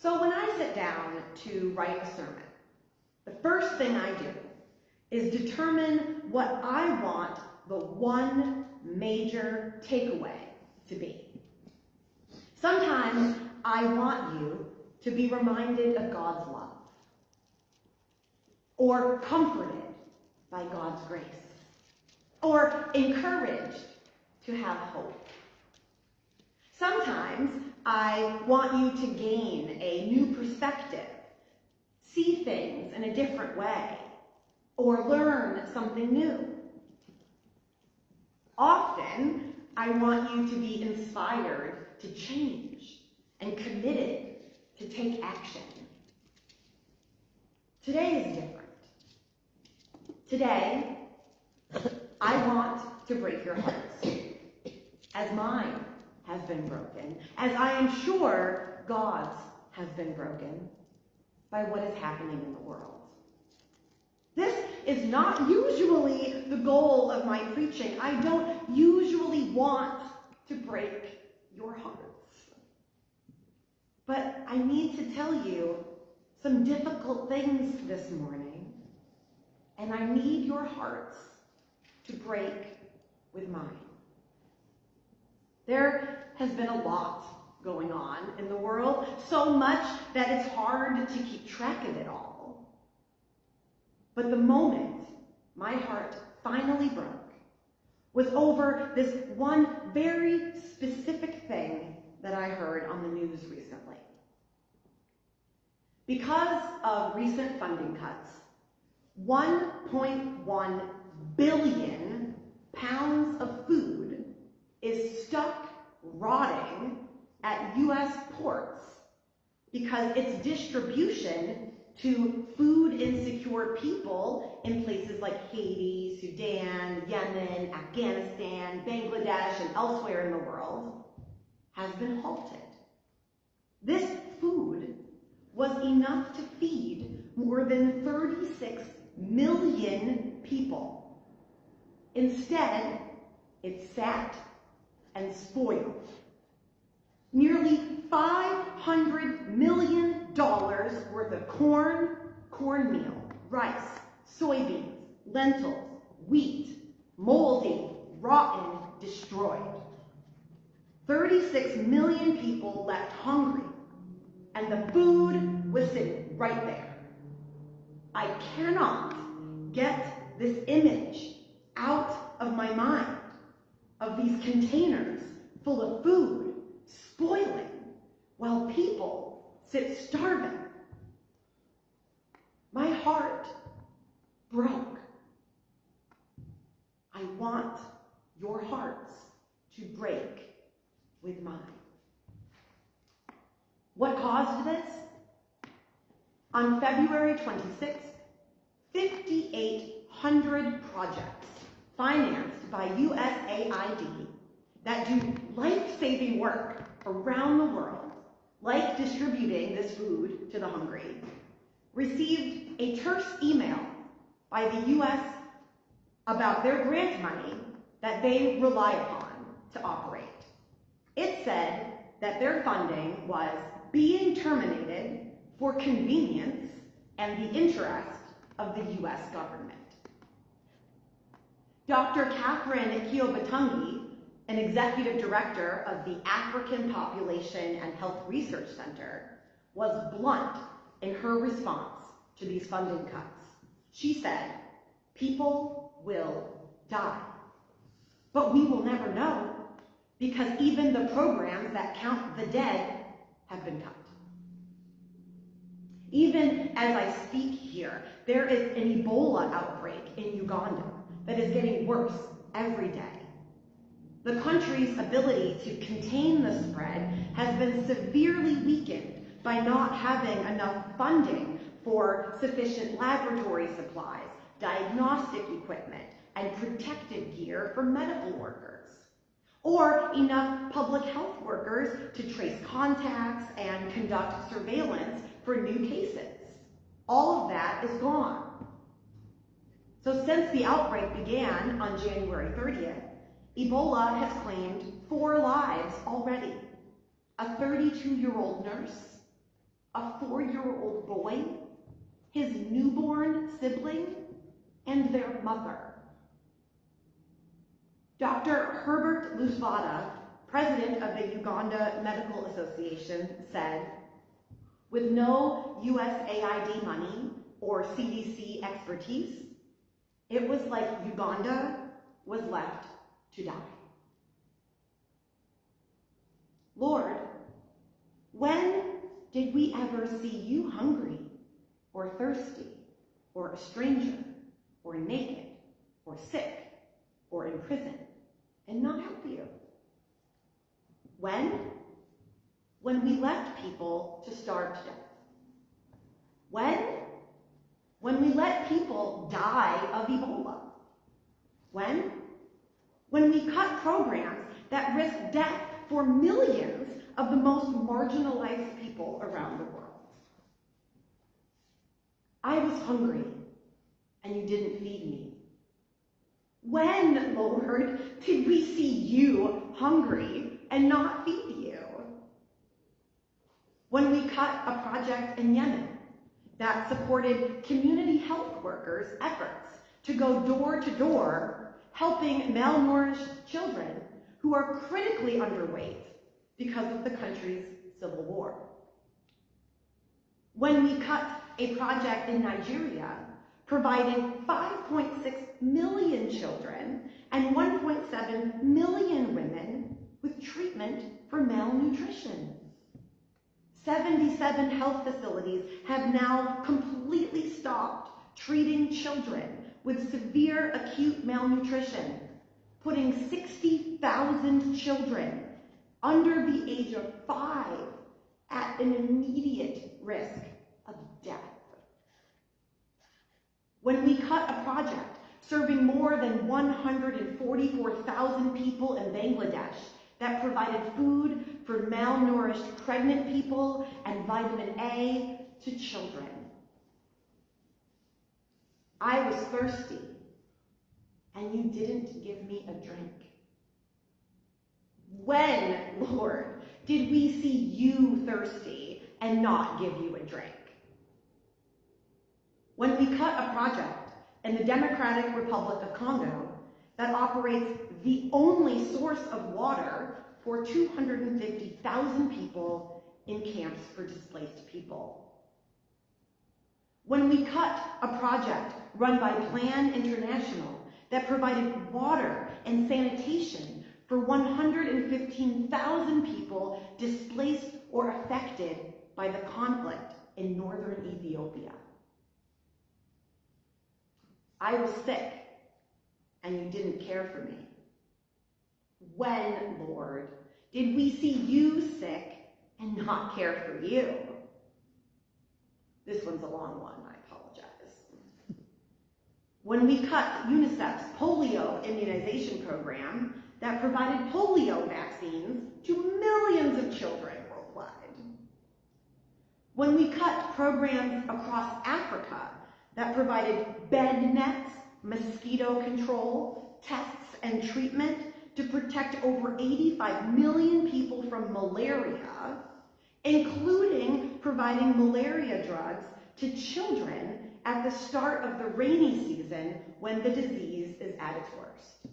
So when I sit down to write a sermon, the first thing I do is determine what I want the one major takeaway to be. Sometimes I want you to be reminded of God's love, or comforted by God's grace, or encouraged to have hope. Sometimes I want you to gain a new perspective, see things in a different way, or learn something new. Often, I want you to be inspired to change and committed to take action. Today is different. Today, I want to break your hearts, as mine has been broken, as I am sure God's has been broken by what is happening in the world. This is not usually the goal of my preaching. I don't usually want to break your hearts. But I need to tell you some difficult things this morning, and I need your hearts to break with mine. There has been a lot going on in the world, so much that it's hard to keep track of it all. But the moment my heart finally broke was over this one very specific thing that I heard on the news recently. Because of recent funding cuts, 1.1 billion pounds of food is stuck rotting at U.S. ports because its distribution to food insecure people in places like Haiti, Sudan, Yemen, Afghanistan, Bangladesh, and elsewhere in the world has been halted. This food was enough to feed more than 36 million people. Instead, it sat and spoiled. Nearly $500 million worth of corn, cornmeal, rice, soybeans, lentils, wheat, moldy, rotten, destroyed. 36 million people left hungry, and the food was sitting right there. I cannot get this image out of my mind of these containers full of food spoiling while people sit starving. My heart broke. I want your hearts to break with mine. What caused this? On February 26th, 5,800 projects financed by USAID that do life-saving work around the world, like distributing this food to the hungry, received a terse email by the U.S. about their grant money that they rely upon to operate. It said that their funding was being terminated for convenience and the interest of the U.S. government. Dr. Catherine Klopotoski, an executive director of the African Population and Health Research Center, was blunt in her response to these funding cuts. She said, "People will die, but we will never know because even the programs that count the dead have been cut." Even as I speak here, there is an Ebola outbreak in Uganda that is getting worse every day. The country's ability to contain the spread has been severely weakened by not having enough funding for sufficient laboratory supplies, diagnostic equipment, and protective gear for medical workers, or enough public health workers to trace contacts and conduct surveillance for new cases. All of that is gone. So since the outbreak began on January 30th, Ebola has claimed 4 lives already. A 32-year-old nurse, a 4-year-old boy, his newborn sibling, and their mother. Dr. Herbert Lusvada, president of the Uganda Medical Association, said, "With no USAID money or CDC expertise, it was like Uganda was left to die." Lord, when did we ever see you hungry or thirsty or a stranger or naked or sick or in prison and not help you? When? When we left people to starve to death. When? When we let people die of Ebola. When? When we cut programs that risk death for millions of the most marginalized people around the world. I was hungry, and you didn't feed me. When, Lord, did we see you hungry and not feed you? When we cut a project in Yemen that supported community health workers' efforts to go door to door, helping malnourished children who are critically underweight because of the country's civil war. When we cut a project in Nigeria providing 5.6 million children and 1.7 million women with treatment for malnutrition. 77 health facilities have now completely stopped treating children with severe acute malnutrition, putting 60,000 children under the age of 5 at an immediate risk of death. When we cut a project serving more than 144,000 people in Bangladesh that provided food for malnourished pregnant people and vitamin A to children. I was thirsty, and you didn't give me a drink. When, Lord, did we see you thirsty and not give you a drink? When we cut a project in the Democratic Republic of Congo that operates the only source of water for 250,000 people in camps for displaced people. When we cut a project run by Plan International that provided water and sanitation for 115,000 people displaced or affected by the conflict in northern Ethiopia. I was sick, and you didn't care for me. When, Lord, did we see you sick and not care for you? This one's a long one, I apologize. When we cut UNICEF's polio immunization program that provided polio vaccines to millions of children worldwide. When we cut programs across Africa that provided bed nets, mosquito control, tests, and treatment to protect over 85 million people from malaria, including providing malaria drugs to children at the start of the rainy season when the disease is at its worst.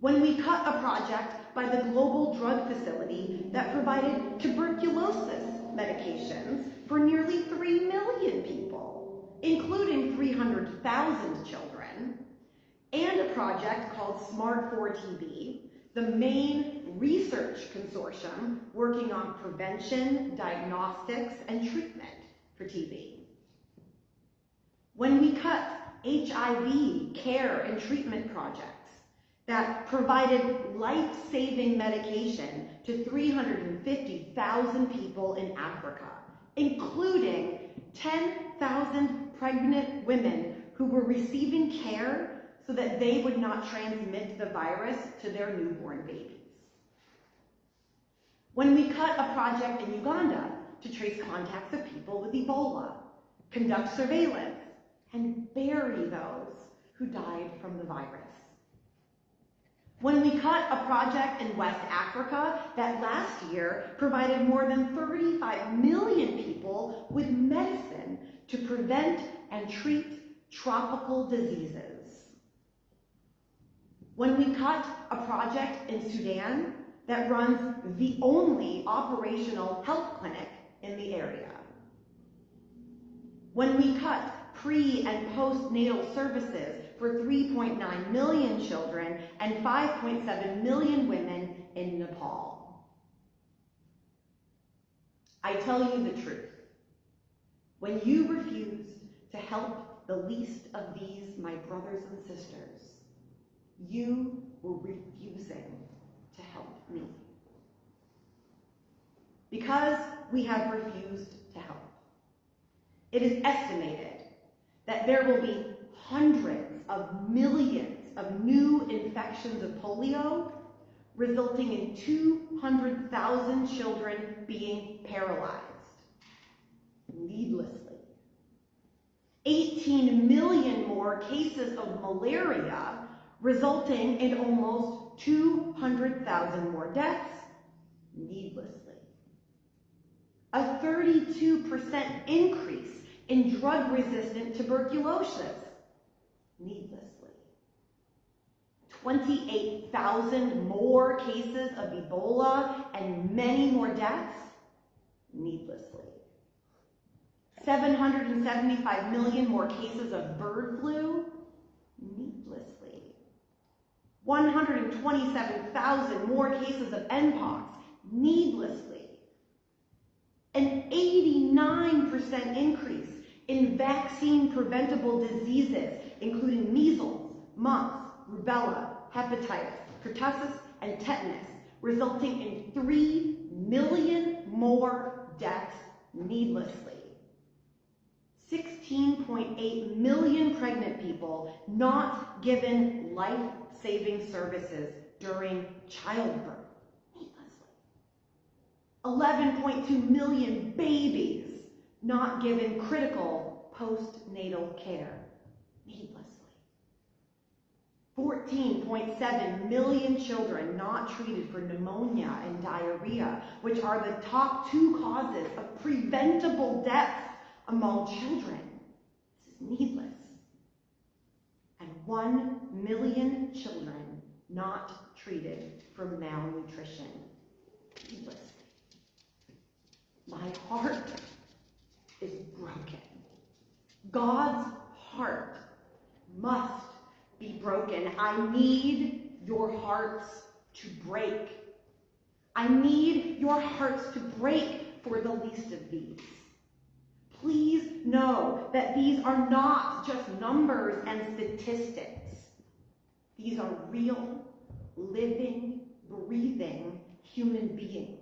When we cut a project by the Global Drug Facility that provided tuberculosis medications for nearly 3 million people, including 300,000 children, and a project called Smart4TB, the main research consortium working on prevention, diagnostics, and treatment for TB. When we cut HIV care and treatment projects that provided life-saving medication to 350,000 people in Africa, including 10,000 pregnant women who were receiving care so that they would not transmit the virus to their newborn babies. When we cut a project in Uganda to trace contacts of people with Ebola, conduct surveillance, and bury those who died from the virus. When we cut a project in West Africa that last year provided more than 35 million people with medicine to prevent and treat tropical diseases. When we cut a project in Sudan that runs the only operational health clinic in the area. When we cut pre- and postnatal services for 3.9 million children and 5.7 million women in Nepal. I tell you the truth. When you refuse to help the least of these, my brothers and sisters, you were refusing to help me. Because we have refused to help, it is estimated that there will be hundreds of millions of new infections of polio, resulting in 200,000 children being paralyzed needlessly. 18 million more cases of malaria, resulting in almost 200,000 more deaths needlessly. A 32% increase in drug-resistant tuberculosis needlessly. 28,000 more cases of Ebola and many more deaths needlessly. 775 million more cases of bird flu needlessly. 127,000 more cases of Mpox needlessly. An 89% increase in vaccine-preventable diseases, including measles, mumps, rubella, hepatitis, pertussis, and tetanus, resulting in 3 million more deaths needlessly. 16.8 million pregnant people not given life-saving services during childbirth needlessly. 11.2 million babies not given critical postnatal care needlessly. 14.7 million children not treated for pneumonia and diarrhea, which are the top 2 causes of preventable deaths among children. This is needless. And 1 million children not treated for malnutrition needlessly. My heart is broken. God's heart must be broken. I need your hearts to break. I need your hearts to break for the least of these. Please know that these are not just numbers and statistics. These are real, living, breathing human beings,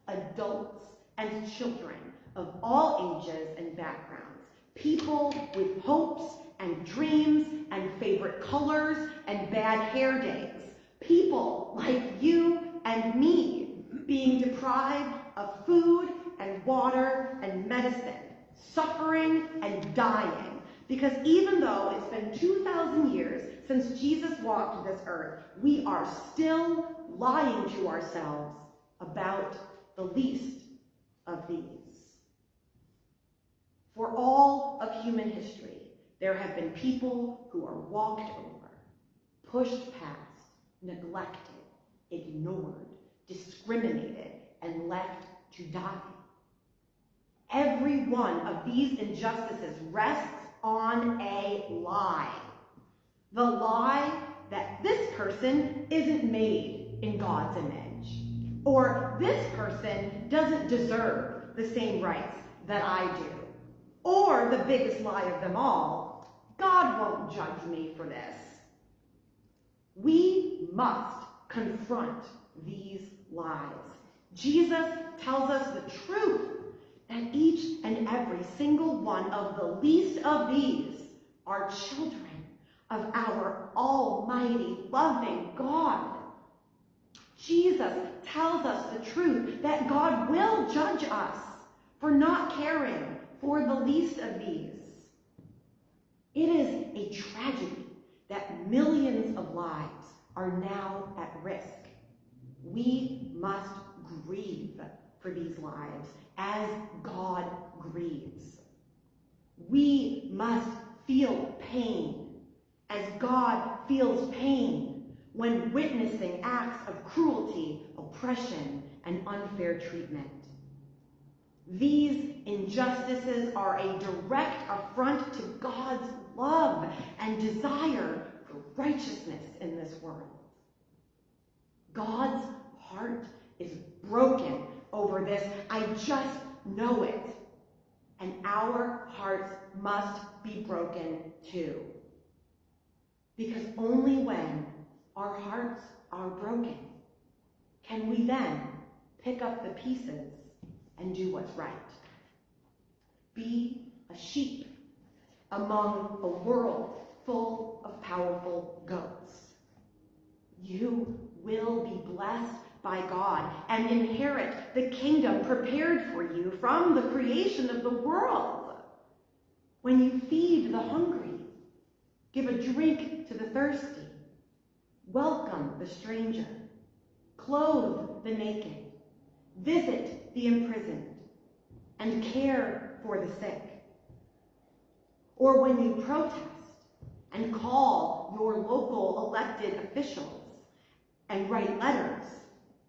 adults and children of all ages and backgrounds, people with hopes and dreams and favorite colors and bad hair days, people like you and me being deprived of food and water and medicine, suffering and dying, because even though it's been 2,000 years since Jesus walked this earth, we are still lying to ourselves about the least of these. For all of human history, there have been people who are walked over, pushed past, neglected, ignored, discriminated, and left to die. Every one of these injustices rests on a lie. The lie that this person isn't made in God's image, or this person doesn't deserve the same rights that I do, or the biggest lie of them all, God won't judge me for this. We must confront these lies. Jesus tells us the truth, that each and every single one of the least of these are children of our almighty, loving God. Jesus tells us the truth that God will judge us for not caring for the least of these. It is a tragedy that millions of lives are now at risk. We must grieve for these lives as God grieves. We must feel pain as God feels pain when witnessing acts of cruelty, oppression, and unfair treatment. These injustices are a direct affront to God's love and desire for righteousness in this world. God's heart is broken over this. I just know it. And our hearts must be broken too. Because only when our hearts are broken can we then pick up the pieces and do what's right. Be a sheep among a world full of powerful goats. You will be blessed by God and inherit the kingdom prepared for you from the creation of the world. When you feed the hungry, give a drink to the thirsty, welcome the stranger, clothe the naked, visit the imprisoned, and care for the sick. Or when you protest and call your local elected officials and write letters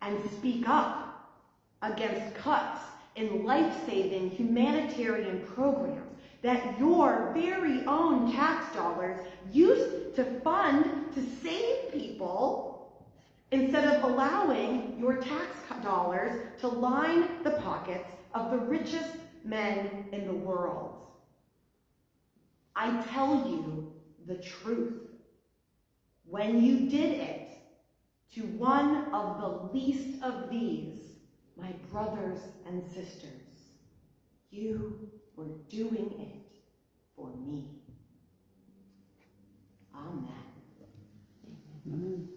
and speak up against cuts in life-saving humanitarian programs that your very own tax dollars used to fund to save people, instead of allowing your tax dollars to line the pockets of the richest men in the world. I tell you the truth. When you did it to one of the least of these, my brothers and sisters, you were doing it for me. Amen. Amen.